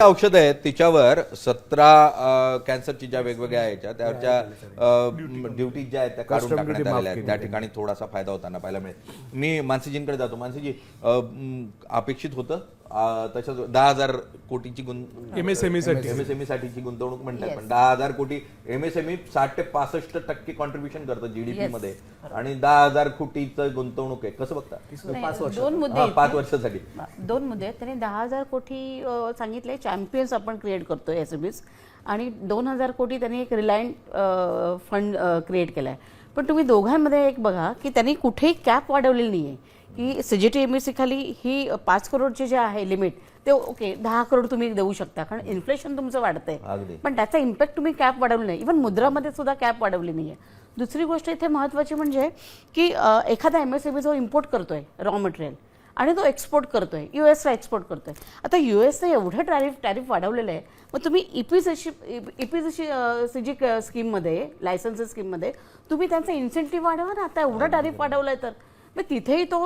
औषध आहेत तिच्यावर 17 कॅन्सरची ज्या वेगवेगळ्या याच्या त्याच्या ड्युटी ज्या आहेत त्या काढून टाकण्यात आलेल्या आहेत. त्या ठिकाणी थोडासा फायदा होताना पाहायला मिळेल. मी मानसीजींकडे जातो. मानसीजी, अपेक्षित होतं तसंच 10,000 कोटीची एमएसएमई साठीची गुंतवणूक म्हणतात, पण 10,000 कोटी एमएसएमई 60 ते 65% कॉन्ट्रीब्युशन करतं जीडीपी मध्ये, आणि 10,000 कोटीचं गुंतवणूक आहे. कसं बघता? 5 वर्षासाठी 2 मुद्दे आहेत. त्यांनी 10,000 कोटी सांगितले, चॅम्पियन्स आपण क्रिएट करतो एसएमईज, आणि 2,000 कोटी त्यांनी एक रिलायंट फंड क्रिएट केलाय. पण तुम्ही दोघांमध्ये एक बघा की त्यांनी कुठेही कॅप वाढवलेली नाहीये की सीजीटीएमएससी खाली ही 5 करोडची जे आहे लिमिट ते ओके 10 करोड तुम्ही देऊ शकता, कारण इन्फ्लेशन तुमचं वाढतंय, पण त्याचा इम्पॅक्ट तुम्ही कॅप वाढवली नाही. इव्हन मुद्रामध्ये सुद्धा कॅप वाढवली नाहीये. दुसरी गोष्ट इथे महत्त्वाची म्हणजे की एखादा एमएसएमई जो इम्पोर्ट करतोय रॉ मटेरियल आणि तो एक्सपोर्ट करतोय, यूएसला एक्सपोर्ट करतोय. आता यूएसने एवढं टॅरिफ वाढवलेलं आहे, मग तुम्ही सीजी स्कीममध्ये, लायसन्सेस स्कीममध्ये तुम्ही त्यांचा इन्सेंटिव्ह वाढवा ना. आता एवढं टॅरिफ वाढवलंय तर मग तिथेही तो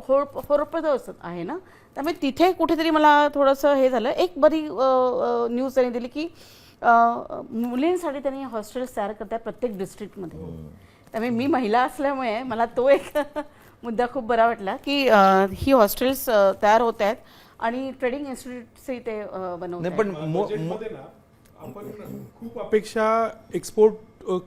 होरपळत आहे ना. त्यामुळे तिथे कुठेतरी मला थोडंसं हे झालं. एक बरी न्यूज त्यांनी दिली की मुलींसाठी त्यांनी हॉस्टेल्स तयार करतात प्रत्येक डिस्ट्रिक्टमध्ये. त्यामुळे मी महिला असल्यामुळे मला तो एक मुद्दा खूप बरा वाटला की ही हॉस्टेल्स तयार होत आहेत आणि ट्रेडिंग इन्स्टिट्यूटही ते बनवतात. पण आपण खूप अपेक्षा एक्सपोर्ट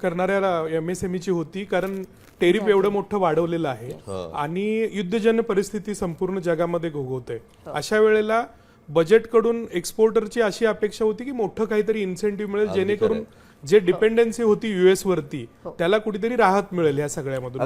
करणाऱ्या एमएसएमईची होती, कारण टेरिफ एवढं मोठं वाढवलेलं आहे आणि युद्धजन्य परिस्थिती संपूर्ण जगामध्ये घोगवते. अशा वेळेला बजेटकडून एक्सपोर्टरची अशी अपेक्षा होती की मोठं काहीतरी इन्सेंटिव्ह मिळेल, जेणेकरून जे डिपेंडन्सी होती युएस वरती त्याला कुठेतरी राहत मिळेल ह्या सगळ्यामधून.